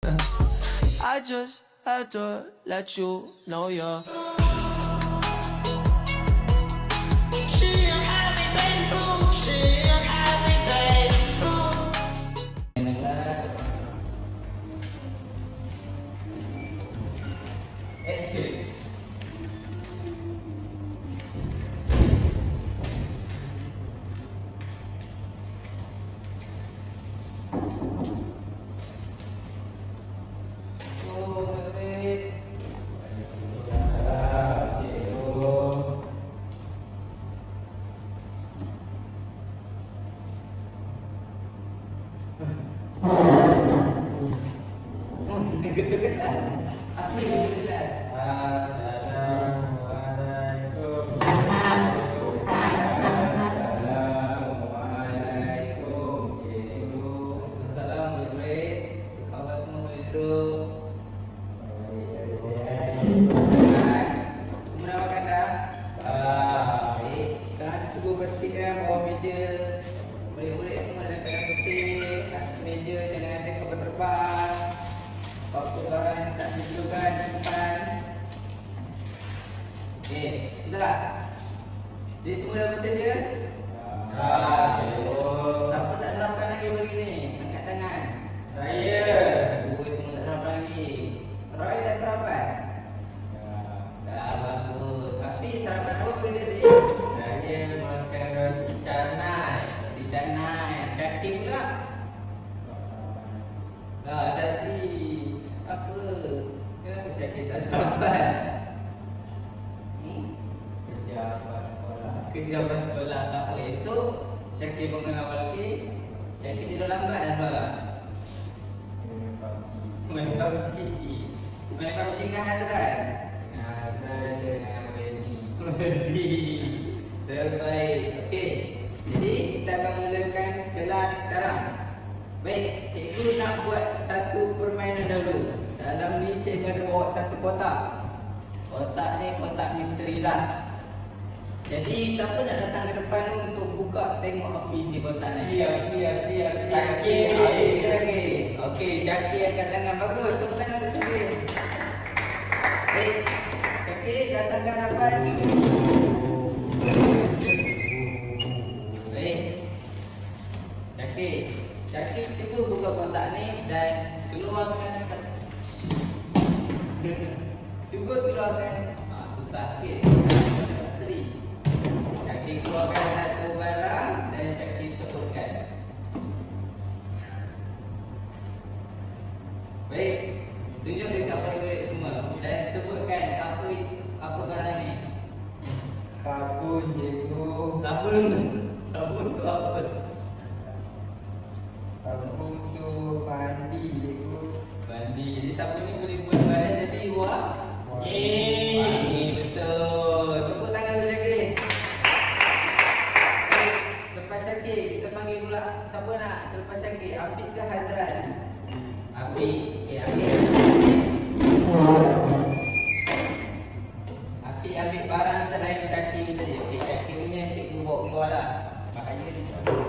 I just had to let you know you're. She a happy baby boo. She a happy baby boo. Pastikan bawah meja murid-murid semua dalam keadaan bersih. Kat meja jangan ada kabel terbang, apa-apa barang yang tak diperlukan simpan. Okey, sudah. Jadi semua dah bersedia? Siapa tak sarapan lagi pagi ni? Angkat tangan. Saya. Semua tak sarapan lagi. Roy dah sarapan? Dah, bagus. Tapi sarapan apa pagi tadi? Saya makan roti canai. Di sana, Syakir pula. Tadi apa? Kenapa Syakir tak sarapan? Kerja pas sekolah. Tak apa, esok Syakir bangun awal lagi. Syakir tidur lambat dah semalam. Main PUBG. Main PUBG dengan Hazrat? Saya dengan Berdi. Terbaik. Okey. Jadi kita akan mulakan kelas sekarang. Baik, cikgu nak buat satu permainan dulu. Dalam ni cikgu ada bawa satu kotak. Kotak ni kotak misteri lah. Jadi siapa nak datang ke depan untuk buka tengok apa isi kotak ni? Siap. Syakir. Okey, Syakir angkat tangan. Bagus, tepuk tangan untuk Syakir. Baik. Syakir datangkan harapan. Baik. Syakir cuba buka kotak ni dan keluarkan cuba keluarkan susah sikit. Misteri. Syakir keluarkan satu barang dan Syakir sebutkan. Baik. Tunjuk dekat murid-murid semua dan sebutkan apa barang ni. Sabun, cikgu. Sabun tu apa? Sabun tu mandi, cikgu. Mandi. Jadi sabun ni boleh buat badan jadi wah. Yeay, betul. Tepuk tangan dulu lagi. Baik, selepas Syakir kita panggil pula siapa nak selepas Syakir? Afiq ke Hazrat? Afiq. Okey, Afiq. Afiq ambil barang selain Syakir tadi. Okey, Syakir punya cikgu bawa keluar lah. Makanya dia Afiq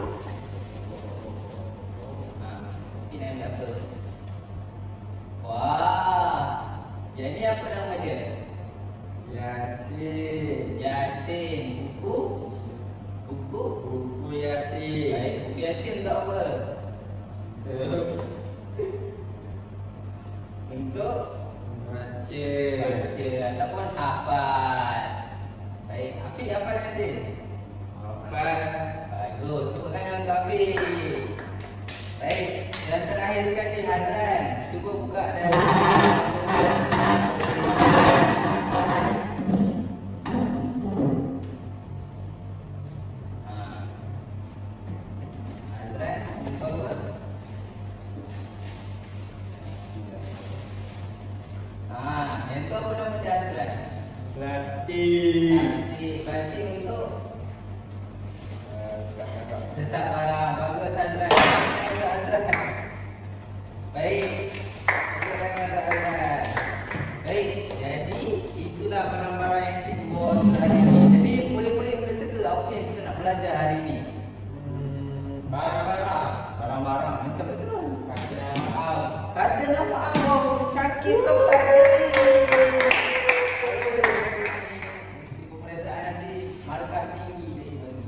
nak ambil apa? Wah, yang ni apa nama dia? Yasin. Yasin. Buku Yasin. Baik, buku Yasin untuk apa? Untuk Baca. baca ataupun hafal. Baik, Afiq hafal Yasin? Hafal. Bagus, tepuk tangan untuk Afiq. Baik, dan terakhir sekali Hazran, cuba buka dan Hazran, bagus. Yang tu apa nama dia Hazran? Plastik. Plastik untuk Kakak. letak barang. Bagus Hazran. Hazran. Baik. Tepuk tangan untuk Hazran. Baik. Jadi itulah barang-barang yang cikgu bawa hari ini. Jadi murid-murid boleh teka apa yang kita nak belajar hari ini. Barang-barang. Barang-barang macam betul. Kata nama. Kata nama Wow, Syakir tempat jadi. Pemeriksaan nanti markah tinggi dia bagi.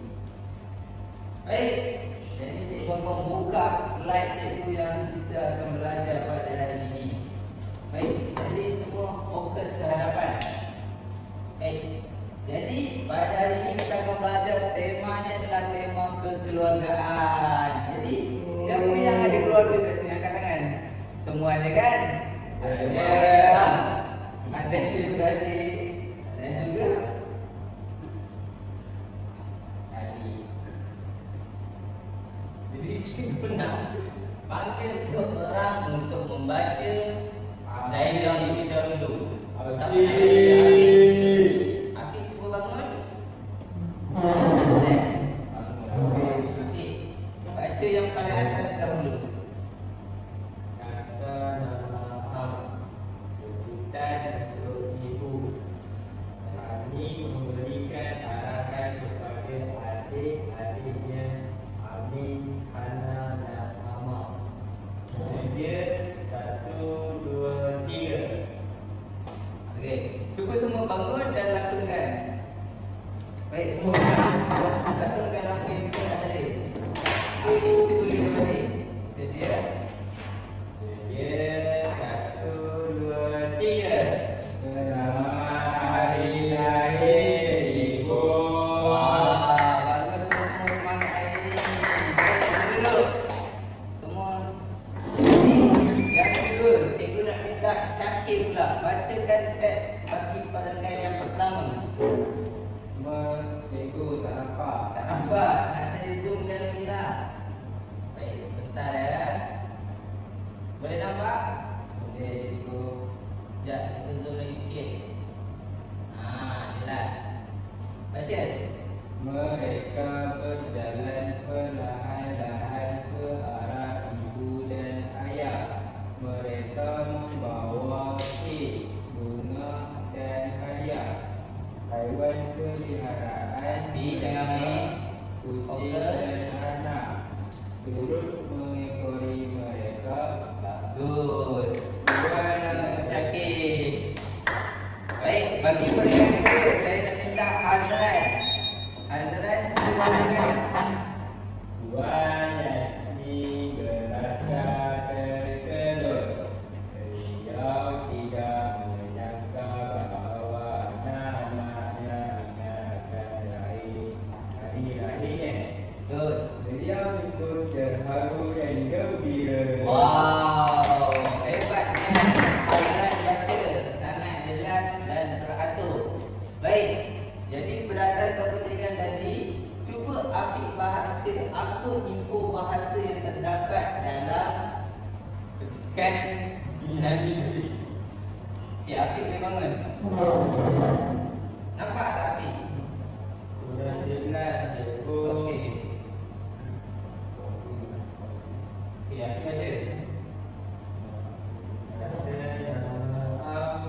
Baik, jadi cikgu akan buka slide cikgu yang kita akan belajar pada hari ini. Baik, jadi semua fokus ke hadapan. Baik, jadi pada hari ini kita akan belajar temanya adalah tema kekeluargaan. Jadi siapa yang ada keluarga kat sini angkat tangan? Semua ada kan? Ada. Ada adik-adik dan juga adik. Jadi cikgu nak panggil seorang untuk membaca dialog ini dahulu. Afiq cuba bangun. Afiq, baca yang paling atas dahulu. Kata nama kejutan untuk ibu. Kami memberikan arahan kepada adik-adiknya Amin, Hana dan Mama. Sedia 1, 2, 3. Okey, cuba semua bangun dan lakukan. Baik, semua lakukan apa yang kita nak tadi. Afiq kita tulis balik. Sedia? Sedia 1, 2, 3. Selamat hari lahir ibu. Wah, bagus semua semangat hari ini. Baik, duduk. Semua. Jadi, yang kedua, cikgu nak minta Syakir pula bacakan teks bagi perenggan yang pertama. Cikgu tak nampak. Tak nampak? Nak saya zoom dan mira. Baik, sebentar ya. Boleh nampak? Boleh cikgu. Sekejap, kita zoom lagi sikit. Jelas. Baca. Mereka berjalan perlahan-lahan ke arah ibu dan ayah. Mereka membawa kek, bunga dan hadiah. Haiwan peliharaan Bi, jangan ni. kucing dan anak turut mengekori mereka. Bagus. Tuan Syakir. Baik, bagi perenggan kedua, saya nak minta Azran. Azran, cuba bacakan. Tuan Yasmi berasa terkejut. Beliau tidak menyangka bahawa anak-anaknya ingatkan hari lahirnya. Betul. Beliau sungguh terharu dan gembira. Wow, hebatnya. Azran baca sangat jelas dan teratur. Baik, jadi berdasarkan pertanyaan tadi, cuba Afiq baca apa info bahasa yang terdapat dalam petikan pilihan ini. Okay, Afiq boleh bangun. Nampak tak Afiq? Kurang jelas cikgu. Okey. Okay, Afiq baca. Kata maaf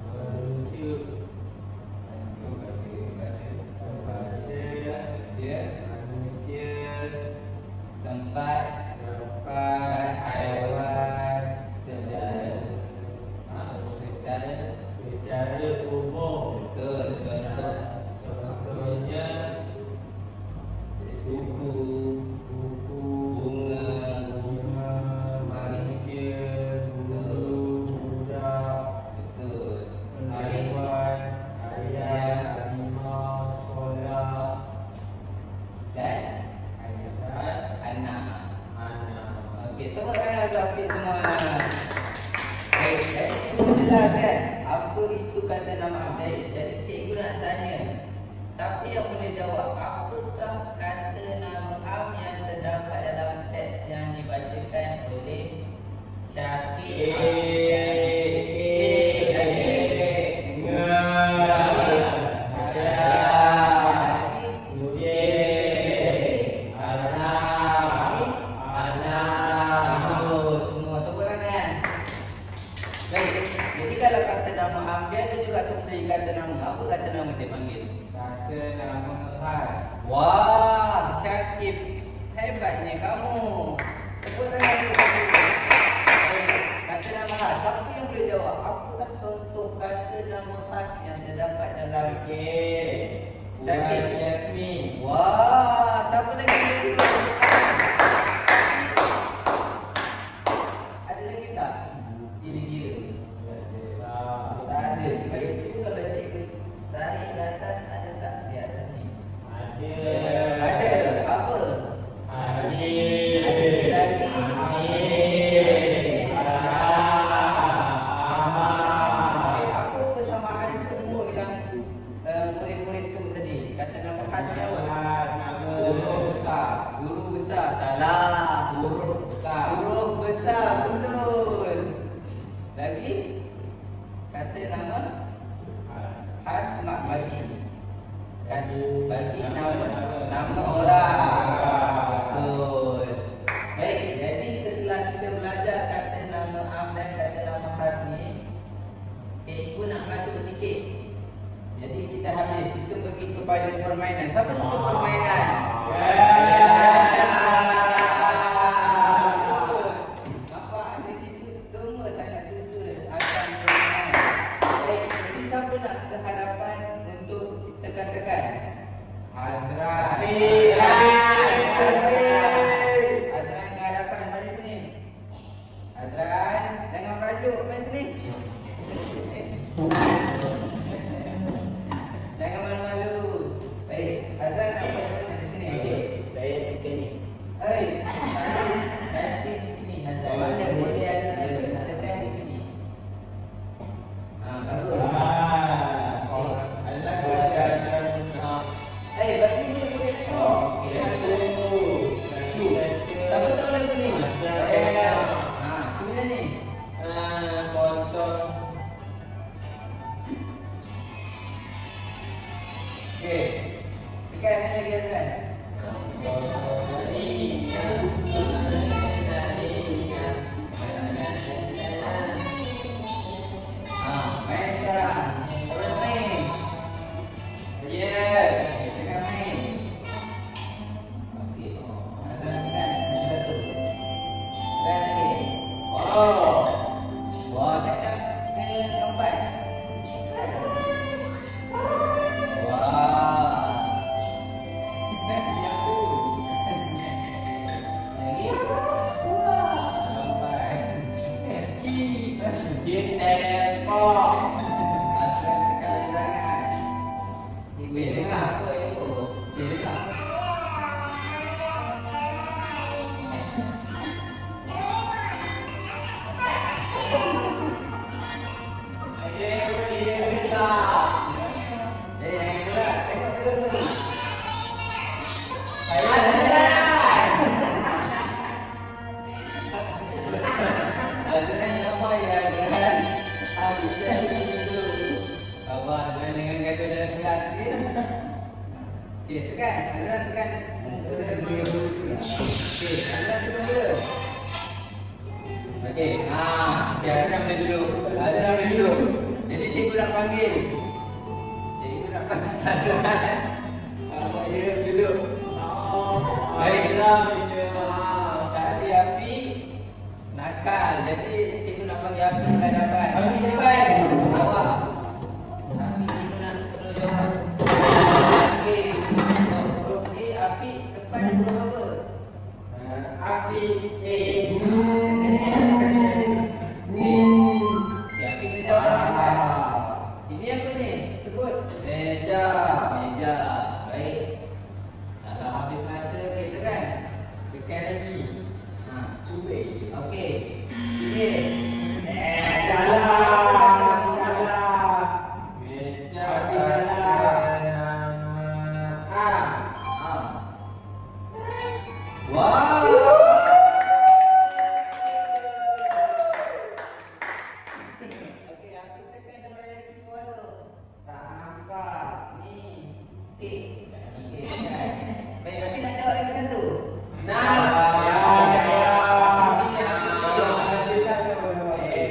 merujuk Tempat haiwan secara umum. betul, contoh Contohnya buku, bunga, manusia, guru, budak, betul, haiwan, ayah, harimau, sekolah, dan ayat, anak. anak. Okey, tepuk tangan untuk Afiq semua. Baik, jadi semua jelas kan apa itu kata nama Abdul. Jadi cikgu nak tanya, siapa yang boleh jawab apakah kata nama Am yang terdapat dalam teks yang dibacakan oleh Syakir? Semua tepuk tangan. Baik, jadi kalau kata nama Am dia ada juga seperti kata nama. Apa kata nama dia panggil? Kata nama khas. Wah, Syakir, hebatnya kamu. Tepuk tangan dulu. Baik, kata kata nama khas. Siapa yang boleh jawab? Apakah contoh kata nama khas yang terdapat dalam Okey. Syakir. Yasmin. Wah, siapa lagi boleh jawab? Ada lagi tak? Kira-kira. Tak ada. Baik, cuba kalau cikgu tarik ke atas, ada tak di atas ni? Ada. Ada. Apa? Amin. Ada lagi. Amin. Okey, apa persamaan semua yang murid-murid sebut tadi? Kata nama khas ni apa? Huruf besar. Huruf besar. Salah. Huruf besar. Huruf besar. Betul. Lagi? Kata nama khas mak bagi. Kan bagi nama orang. Betul. Baik, jadi setelah kita belajar kata nama am dan kata nama khas ni, cikgu nak masuk sikit. Jadi kita habis, kita pergi kepada permainan. Siapa suka permainan? Nampak di situ semua sangat suka akan permainan. Baik, jadi siapa nak ke hadapan untuk tekan-tekan? Azran. Azran ke hadapan, mari sini. Azran, jangan merajuk, mari sini. Jangan malu-malu. Baik, Azran nak buat mana di sini? Okey. Saya tekan ni. Hei, saya stay di sini. Azran macam boleh ada nak tekan di sini. Bagus. Adalah bagi ni boleh tengok. Siapa tahu lagu ni? Cuma ni. Okey. Tekan ni lagi Azran. Main sekarang. Terus main. Yeah. Tekan main. Okey. Azran tekan. Satu. Tekan lagi. Wow. Wah, tekan ke tempat. Wah. Lagi. Wah. Sampai. Tempo. Azran tekan lagi sangat. Weh, dengar apa itu? Dengar. Jangan gelak. Tengok betul-betul. Azran apa ya? Azran. Azran dulu. Abang jangan dengan gaduh dalam kelas ni. Okey, tekan. Azran tekan. Okey, Azran tekan dulu. Okey, Azran boleh duduk. Azran boleh duduk. Jadi cikgu nak panggil. Cikgu nak panggil Azran. Abang dia duduk. Baiklah, tadi Afi nakal. Jadi cikgu nak panggil Afi ke hadapan. Afi depan. Awak. Afi cikgu nak suruh jawab. Okey. Huruf A, Afi depan huruf apa? Afi A. Okey, Afi boleh jawab apa? Ini apa ni? Sebut. Meja. Meja. Baik. Kalau habis masa kita kan? Tekan lagi. Cuba. Okey. Okey. Salah. Meja. Wow. Okey, aku tekan nombor yang kedua tu. Tak nampak. Ni. Okey. Okey. Baik, Rafi nak jawab lagi satu.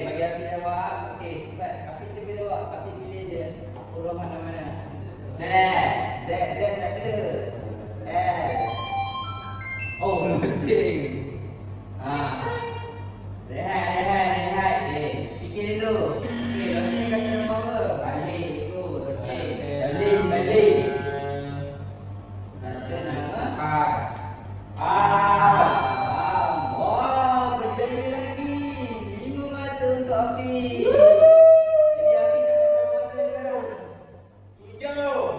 Bagi Rafi jawab. Okey, cepat. Rafi dia boleh jawab. Rafi pilih je. Huruf mana-mana. Z. Z tak ada. L. Oh, lonceng. Rehat. untuk Afiq. Jadi Afiq dapat berapa mata sekarang? 7.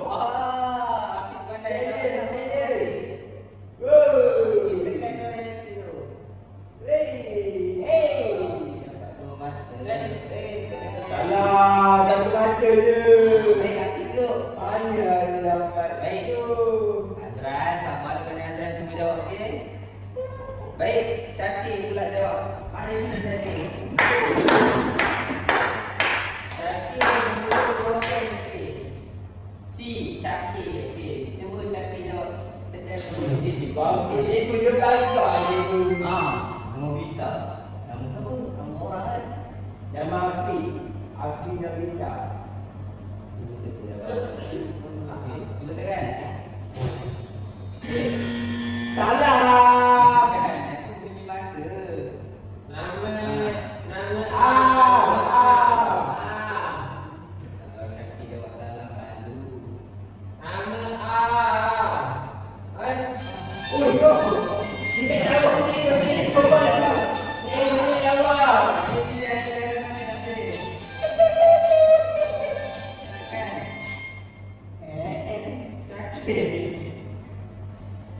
Wah, Afiq pandai dapat mata. Wow. Tekan orang yang tu. Hey. Afiq dapat 2 mata. Tekan orang. Salah, satu mata je. Baik, Afiq dulu. Mana dapat Baik. tu? Azran, sabar kena Azran cuba jawab, okey? Baik, Syakir pula jawab. Mari sini Syakir. Syakir mula orang Syakir. Si Syakir, okey. Cuba Syakir jawab. Tekan dulu. Okey, ikut je belakang je tu. Nama Bita. Nama siapa? Nama orang kan? Nama Afiq. Afiq Nabita. Cuba tekan jawab. Okey, cuba tekan. Salah. Tekan, itu bunyi masa. Nama Kalau Syakir jawab salah, malu.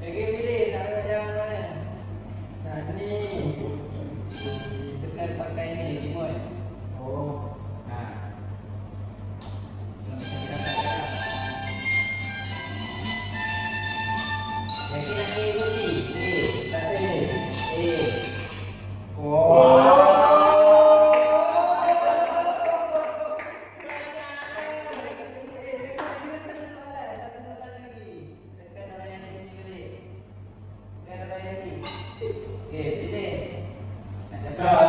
Lagi pilih nak yang mana? Tekan pakai ni remote. Ha. Lagi nak ni roti. Tak ada. Okey, pilih. Nak dapat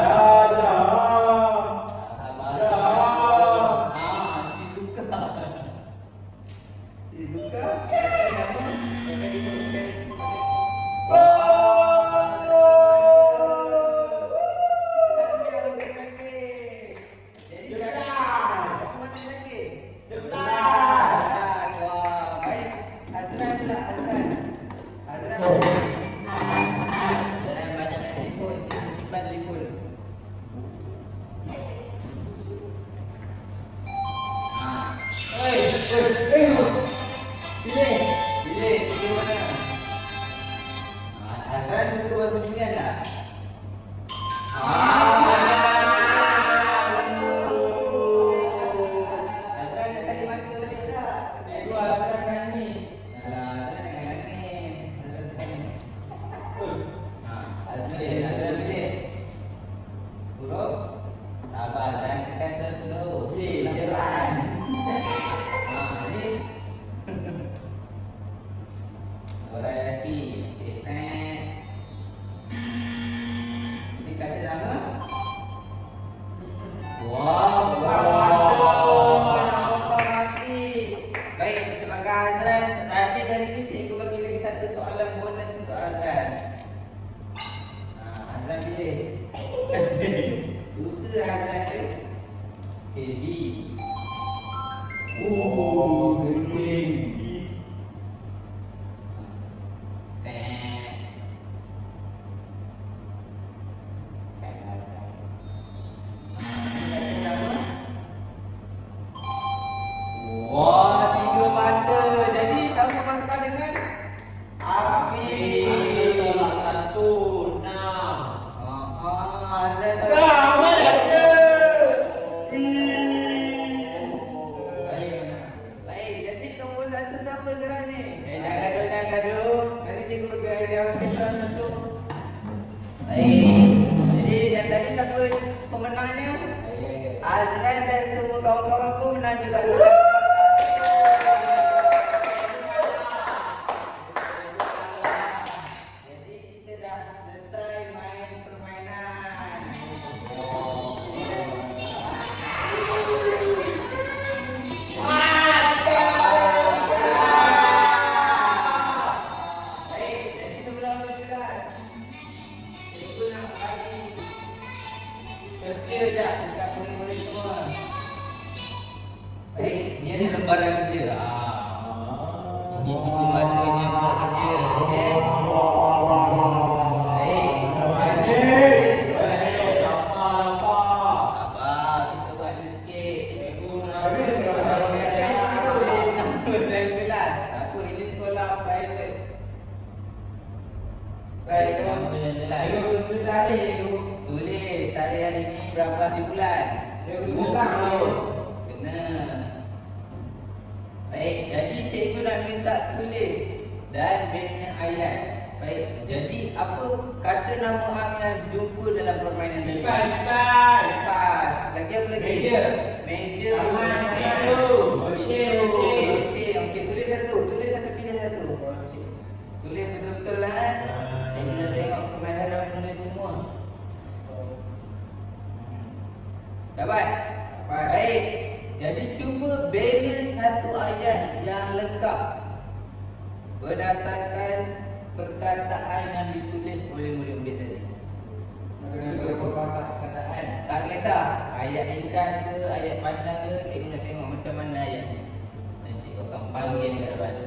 Wah, 3 mata. Jadi sama pangkal dengan Afiq. Baik, jadi nombor 1 siapa sekarang ni? Jangan gaduh. Nanti cikgu bagi hadiah salah satu. Baik. Jadi yang tadi siapa pemenangnya? Azran dan semua kawan-kawanku menang juga. Jadi kita dah selesai main permainan. Baik, jadi sebelum berkelas, cikgu nak bagi kerja je dekat murid-murid semua. Baik, ni ada lembaran kerja. Ini tiba masanya buat kerja. Okey. Baik. Apa? ayat. Cikgu ulang. Kena. Baik, jadi cikgu nak minta tulis dan bina ayat. Baik, jadi apa kata nama am yang jumpa dalam permainan tadi? Kipas. Kipas. Lagi apa lagi? Meja. Meja. Taman. Pintu. Loceng. Loceng. Okey, tulis satu. Tulis satu, pilih satu. Tulis betul-betul lah kan? Cikgu nak tengok kemahiran menulis semua. Dapat? Baik. Jadi cuba bina satu ayat yang lengkap berdasarkan perkataan yang ditulis oleh murid-murid tadi. Tak kisah ayat ringkas ke, ayat panjang ke, cikgu nak tengok macam mana ayat ni. Dan cikgu akan panggil kat depan.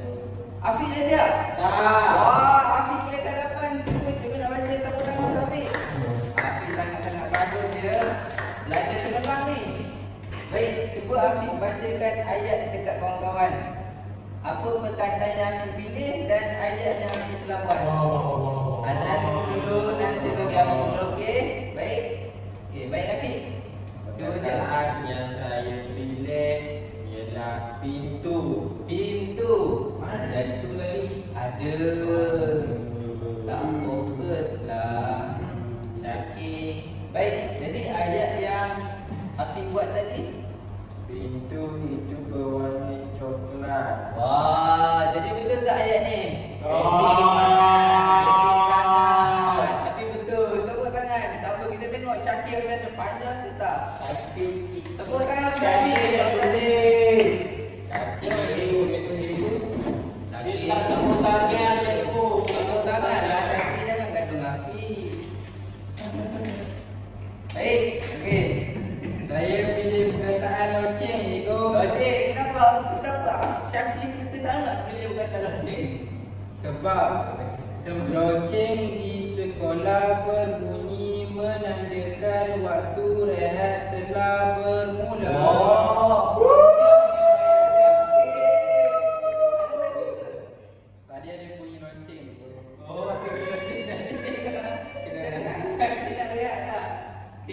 Afiq dah siap? Wah, Afiq boleh kat depan. Cuba cikgu nak baca tepuk tangan untuk Afiq. Afiq sangat-sangat bagus dia. Belajar sebelah ni. Baik, cuba Afiq bacakan ayat dekat kawan-kawan. Apa perkataan yang Afiq pilih dan ayat yang Afiq telah buat. Azran dulu, nanti bagi Afiq dulu, okey? Baik. Okey, baik Afiq. Perkataan yang saya pilih ialah pintu. Pintu. Mana ada itu lagi? Ada. Tak fokus lah. Syakir. Baik, jadi ayat yang Afiq buat tadi. Pintu itu berwarna coklat. Wah, jadi betul tak ayat ni? Tapi betul, tepuk tangan. Tak apa, kita tengok Syakir macam mana, panjang ke tak? Tepuk tangan Syakir. Dia tak tepuk tangan, cikgu. Tepuk tangan lah, Syakir jangan gantung Afiq. Baik, okey. Saya pilih perkataan loceng, cikgu. Okey, kenapa? Kenapa Syakir suka sangat pilih perkataan loceng? Sebab loceng di sekolah berbunyi menandakan waktu rehat telah bermula. Tadi ada bunyi loceng.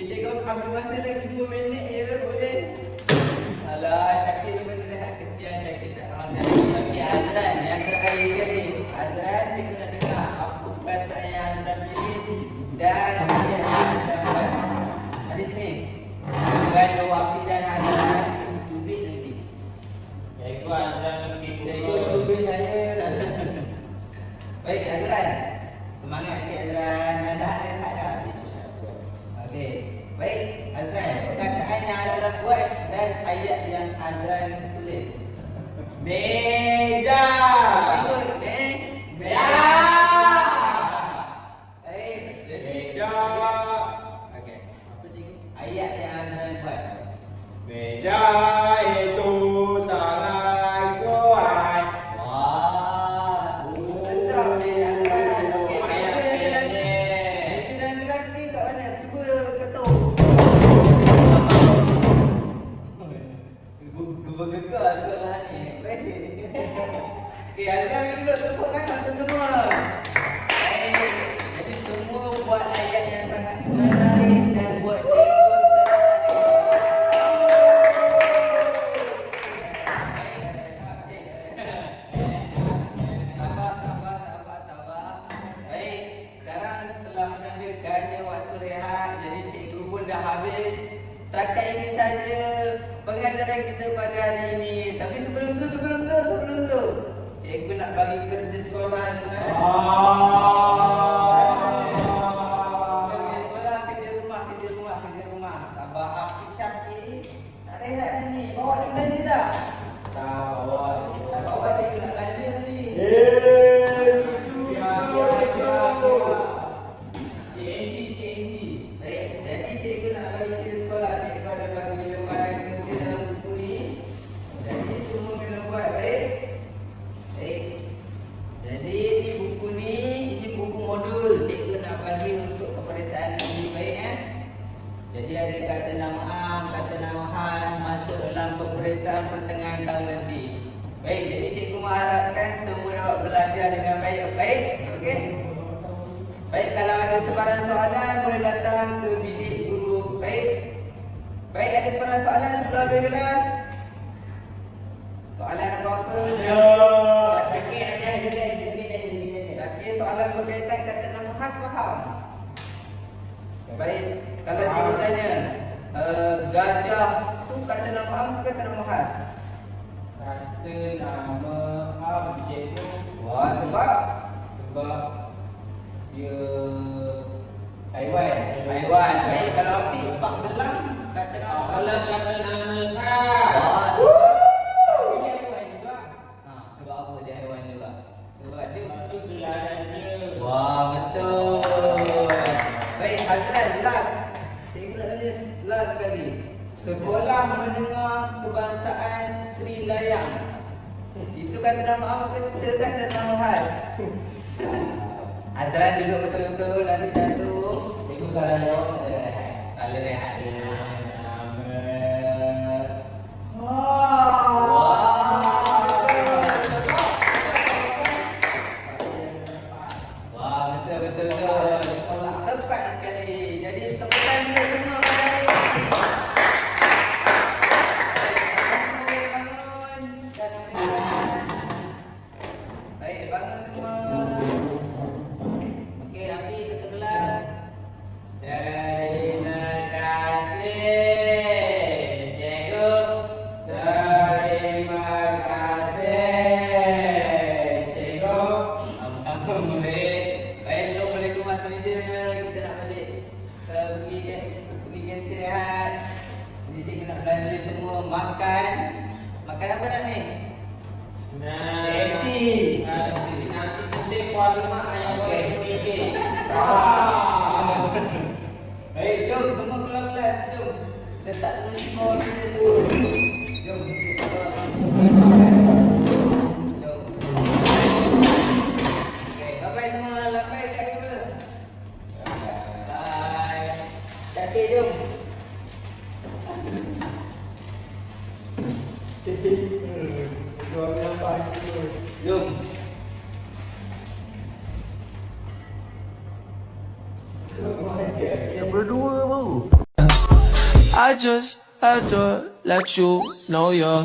Cikgu ambil masa lagi 2 minit je boleh. Alah, Syakir lepas tu rehat, kesian Syakir tak tahu Syakir. Okey, Azran yang terakhir kali. Azran, cikgu nak dengar apa perkataan yang Azran pilih dan ayat yang Azran buat. Ada sini. Jangan jawab Afiq dan Azran, tubik nanti. Cikgu Azran lebih Cikgu tubik saya. Baik, Azran. Semangat sikit Azran. Dah rehat dah. Okey. Baik, Azran. Perkataan yang Azran buat dan ayat yang Azran tulis. Meja. Betul, Meja. Baik, jadi Meja. Okey. apa cikgu? Ayat yang Azran buat. Meja itu sangat kuat. Wah, sedap ni Azran. Okey, meja dan keranting kat mana? Cuba ketuk. Gegar sekolah ni. Baik. Okey, Azran dulu tepuk tangan untuk semua. Baik. Jadi semua buat ayat yang sangat menarik dan buat cikgu sabar. Baik, sekarang telah menandakannya waktu rehat. Jadi cikgu pun dah habis. Setakat ini saja pengajaran kita pada hari ini. Tapi sebelum tu cikgu nak bagi kerja sekolah dulu kan. Kerja sekolah, kerja rumah. Sabar Afiq Syakir. Tak rehat dah ni. Bawa dia belanja tak? Tak bawa, cikgu nak belanja nanti. Baik, jadi cikgu nak bagi kerja sekolah. Cikgu ada bagi lembaran kerja dalam buku ni. Jadi semua kena buat baik. Baik. Jadi ini buku ni, ini buku modul. Cikgu nak bagi untuk peperiksaan yang lebih baik Jadi ada kata nama Am, kata nama Han masuk dalam peperiksaan pertengahan tahun nanti. Baik, jadi cikgu mengharapkan semua dapat belajar dengan baik. Okey? Baik, kalau ada sebarang soalan boleh datang ke bilik guru. Baik. Baik, ada soalan sebelum habis kelas? Soalan apa-apa? Okey, soalan berkaitan kata nama khas faham? Baik, kalau cikgu tanya gajah tu kata nama am ke kata nama khas? Kata nama am cikgu. Wah, sebab dia haiwan. haiwan. Baik, kalau Afiq pak belang kata nama am. Kalau kata nama kan. Wah, Dia haiwan juga. sebab apa dia haiwan juga? Sebab dia Itu gelaran dia. wah, betul. Baik, Hazrat last. Cikgu nak tanya last sekali. Sekolah menengah kebangsaan Sri Layang. Itu kata nama apa ke kata nama khas? Hazrat duduk betul-betul nanti jatuh. Cikgu salah jawab tak ada rehat. Tak ada rehat. Wah, betul. Tepat sekali. Jadi tepukan dia semua pada hari ini. Bangun. Baik, bangun semua. Okey, Afi ke kelas. Terima kasih, cikgu. Terima kasih, cikgu. Sama-sama boleh. Baik, so boleh keluar meja. Kita nak balik pergi kantin rehat. Jadi cikgu nak belanja semua makan. Makan apa nak ni? Nasi. Nasi putih kuah lemak ayam goreng putih. Baik, jom semua keluar kelas. Jom. Letak dulu semua kita tu. Jom. Jom. Okey, bye-bye semua. Lambai dekat kamera. Bye. Cantik, jom. Jom. I just had to let you know you're